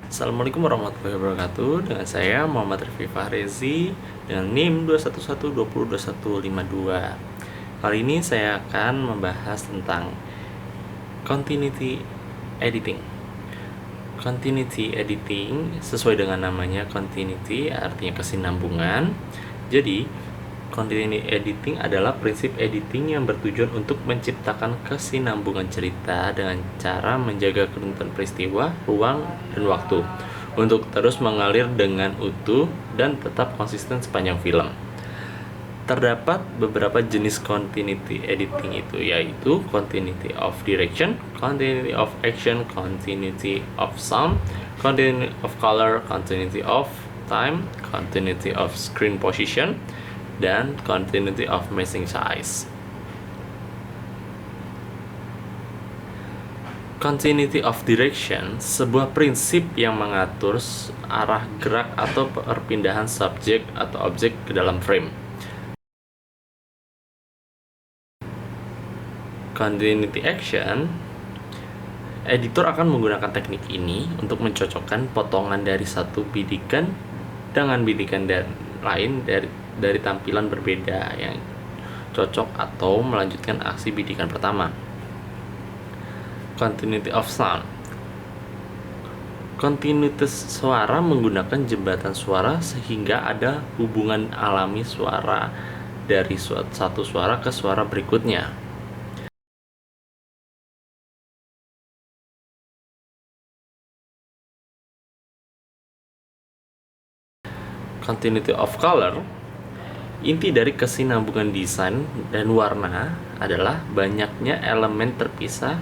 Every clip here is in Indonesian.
Assalamualaikum warahmatullahi wabarakatuh. Dengan saya Muhammad Rifki Fahrezi dengan NIM 211202152. Kali ini saya akan membahas tentang continuity editing. Continuity editing sesuai dengan namanya, continuity artinya kesinambungan. Jadi continuity editing adalah prinsip editing yang bertujuan untuk menciptakan kesinambungan cerita dengan cara menjaga keruntun peristiwa, ruang, dan waktu untuk terus mengalir dengan utuh dan tetap konsisten sepanjang film. Terdapat beberapa jenis continuity editing itu, yaitu continuity of direction, continuity of action, continuity of sound, continuity of color, continuity of time, continuity of screen position, dan continuity of matching size. Continuity of direction, sebuah prinsip yang mengatur arah gerak atau perpindahan subjek atau objek ke dalam frame. Continuity action, editor akan menggunakan teknik ini untuk mencocokkan potongan dari satu bidikan dengan bidikan lain dari tampilan berbeda yang cocok atau melanjutkan aksi bidikan pertama. Continuity of sound, kontinuitas suara menggunakan jembatan suara sehingga ada hubungan alami suara dari satu suara ke suara berikutnya. Continuity of color, inti dari kesinambungan desain dan warna adalah banyaknya elemen terpisah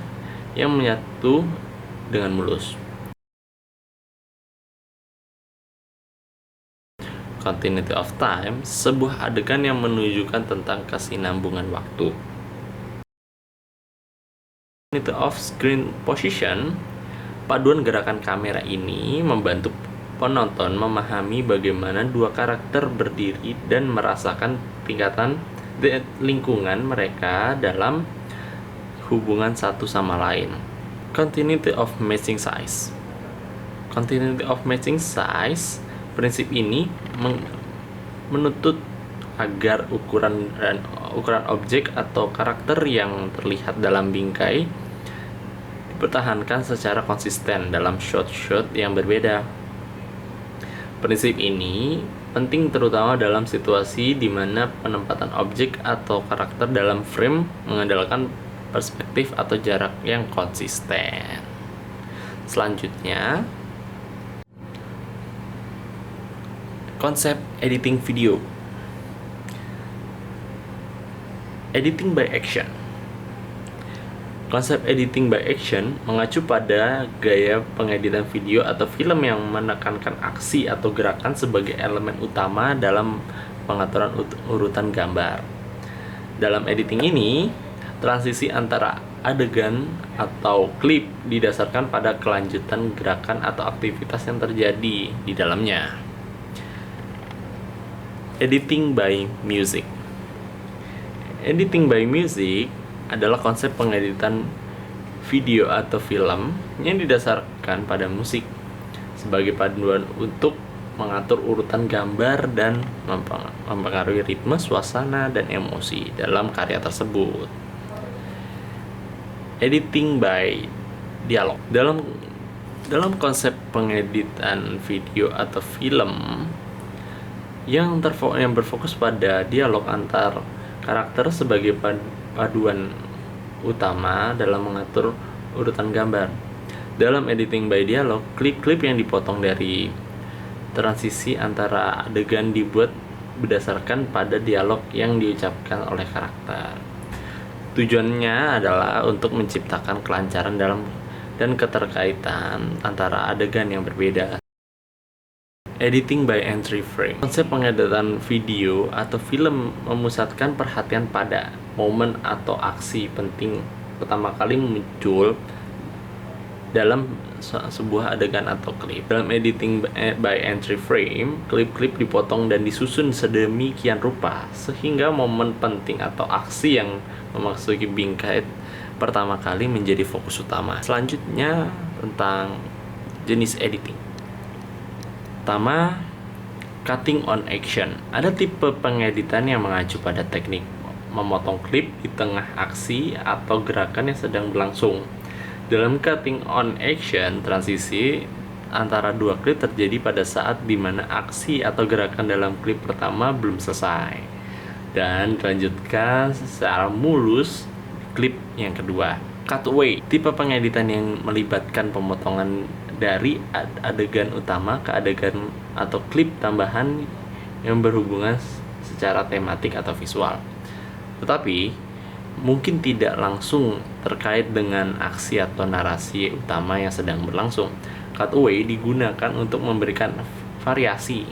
yang menyatu dengan mulus. Continuity of time, sebuah adegan yang menunjukkan tentang kesinambungan waktu. Continuity of screen position, paduan gerakan kamera ini membantu penonton memahami bagaimana dua karakter berdiri dan merasakan tingkatan lingkungan mereka dalam hubungan satu sama lain. Continuity of matching size. Continuity of matching size, prinsip ini menuntut agar ukuran objek atau karakter yang terlihat dalam bingkai dipertahankan secara konsisten dalam shot-shot yang berbeda. Prinsip ini penting terutama dalam situasi di mana penempatan objek atau karakter dalam frame mengandalkan perspektif atau jarak yang konsisten. Selanjutnya, konsep editing video. Editing by action. Konsep editing by action mengacu pada gaya pengeditan video atau film yang menekankan aksi atau gerakan sebagai elemen utama dalam pengaturan urutan gambar. Dalam editing ini, transisi antara adegan atau klip didasarkan pada kelanjutan gerakan atau aktivitas yang terjadi di dalamnya. Editing by music. Editing by music adalah konsep pengeditan video atau film yang didasarkan pada musik sebagai panduan untuk mengatur urutan gambar dan mempengaruhi ritme, suasana, dan emosi dalam karya tersebut. Editing by dialog. Dalam konsep pengeditan video atau film yang berfokus pada dialog antar karakter sebagai paduan utama dalam mengatur urutan gambar. Dalam editing by dialog, klip-klip yang dipotong dari transisi antara adegan dibuat berdasarkan pada dialog yang diucapkan oleh karakter. Tujuannya adalah untuk menciptakan kelancaran dan keterkaitan antara adegan yang berbeda. Editing by entry frame. Konsep pengeditan video atau film memusatkan perhatian pada momen atau aksi penting pertama kali muncul dalam sebuah adegan atau klip. Dalam editing by entry frame, klip-klip dipotong dan disusun sedemikian rupa sehingga momen penting atau aksi yang memasuki bingkai pertama kali menjadi fokus utama. Selanjutnya tentang jenis editing. pertama, cutting on action. Ada tipe pengeditan yang mengacu pada teknik memotong klip di tengah aksi atau gerakan yang sedang berlangsung. Dalam cutting on action, transisi antara dua klip terjadi pada saat dimana aksi atau gerakan dalam klip pertama belum selesai dan dilanjutkan secara mulus di klip yang kedua. Cutaway, tipe pengeditan yang melibatkan pemotongan dari adegan utama ke adegan atau klip tambahan yang berhubungan secara tematik atau visual, tetapi mungkin tidak langsung terkait dengan aksi atau narasi utama yang sedang berlangsung. Cutaway digunakan untuk memberikan variasi.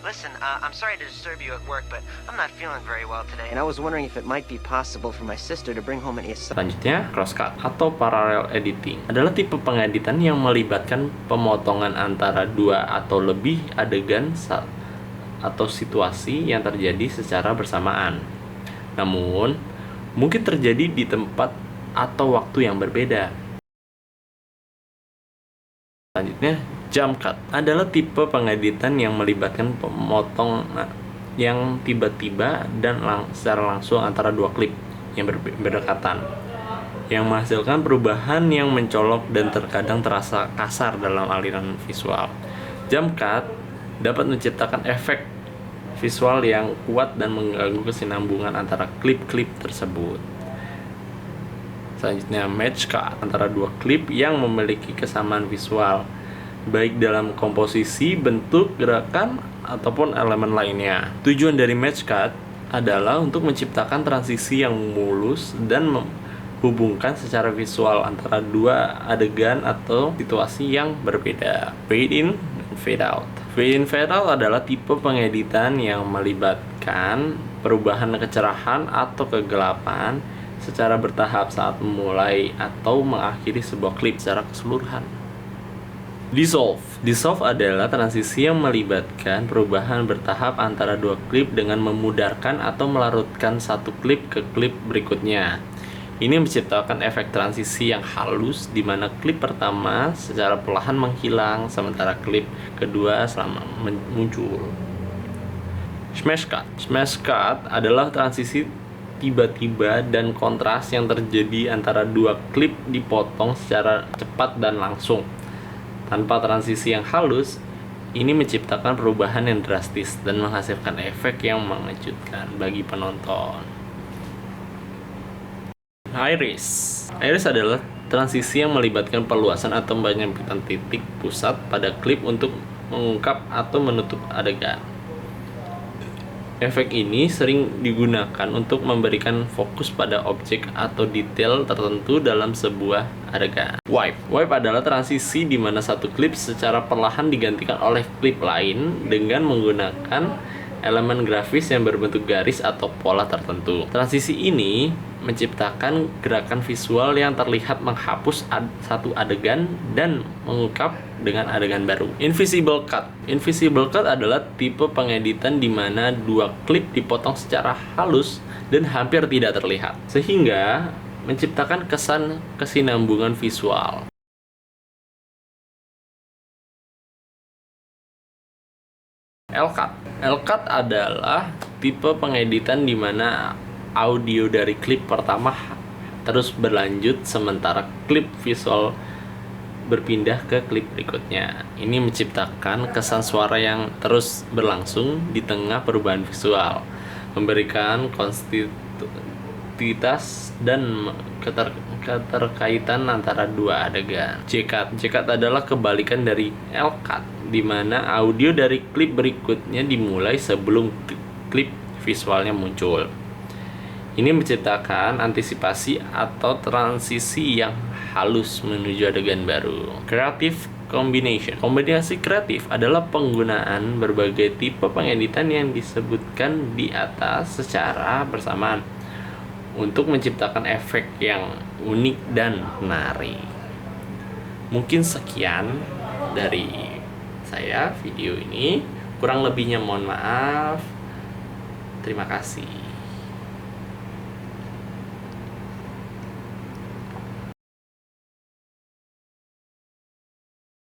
Listen, I'm sorry to disturb you at work, but I'm not feeling very well today, and I was wondering if it might be possible for my sister to bring home an assignment. Selanjutnya, crosscut atau parallel editing adalah tipe pengeditan yang melibatkan pemotongan antara dua atau lebih adegan atau situasi yang terjadi secara bersamaan. Namun, mungkin terjadi di tempat atau waktu yang berbeda. Selanjutnya, jump cut adalah tipe pengeditan yang melibatkan pemotong yang tiba-tiba dan secara langsung antara dua klip yang berdekatan, yang menghasilkan perubahan yang mencolok dan terkadang terasa kasar dalam aliran visual. Jump cut dapat menciptakan efek visual yang kuat dan mengganggu kesinambungan antara klip-klip tersebut. Selanjutnya, match cut antara dua klip yang memiliki kesamaan visual, baik dalam komposisi, bentuk, gerakan, ataupun elemen lainnya. Tujuan dari match cut adalah untuk menciptakan transisi yang mulus dan menghubungkan secara visual antara dua adegan atau situasi yang berbeda. Fade in dan fade out. Fade in fade out adalah tipe pengeditan yang melibatkan perubahan kecerahan atau kegelapan secara bertahap saat memulai atau mengakhiri sebuah klip secara keseluruhan. Dissolve adalah transisi yang melibatkan perubahan bertahap antara dua klip dengan memudarkan atau melarutkan satu klip ke klip berikutnya. Ini menciptakan efek transisi yang halus di mana klip pertama secara perlahan menghilang sementara klip kedua selama muncul. Smash cut adalah transisi tiba-tiba dan kontras yang terjadi antara dua klip dipotong secara cepat dan langsung. Tanpa transisi yang halus, ini menciptakan perubahan yang drastis dan menghasilkan efek yang mengejutkan bagi penonton. Iris adalah transisi yang melibatkan perluasan atau penyempitan titik pusat pada klip untuk mengungkap atau menutup adegan. Efek ini sering digunakan untuk memberikan fokus pada objek atau detail tertentu dalam sebuah adegan. Wipe adalah transisi di mana satu klip secara perlahan digantikan oleh klip lain dengan menggunakan elemen grafis yang berbentuk garis atau pola tertentu. Transisi ini menciptakan gerakan visual yang terlihat menghapus satu adegan dan mengungkap dengan adegan baru. Invisible cut adalah tipe pengeditan di mana dua klip dipotong secara halus dan hampir tidak terlihat, sehingga menciptakan kesan kesinambungan visual. L-cut adalah tipe pengeditan di mana audio dari klip pertama terus berlanjut sementara klip visual berpindah ke klip berikutnya. Ini menciptakan kesan suara yang terus berlangsung di tengah perubahan visual, memberikan kontinuitas dan keterkaitan antara dua adegan. J-cut adalah kebalikan dari L-cut, di mana audio dari klip berikutnya dimulai sebelum klip visualnya muncul. Ini menciptakan antisipasi atau transisi yang halus menuju adegan baru. Creative combination. Kombinasi kreatif adalah penggunaan berbagai tipe pengeditan yang disebutkan di atas secara bersamaan untuk menciptakan efek yang unik dan menarik. Mungkin sekian dari saya video ini. Kurang lebihnya mohon maaf. Terima kasih.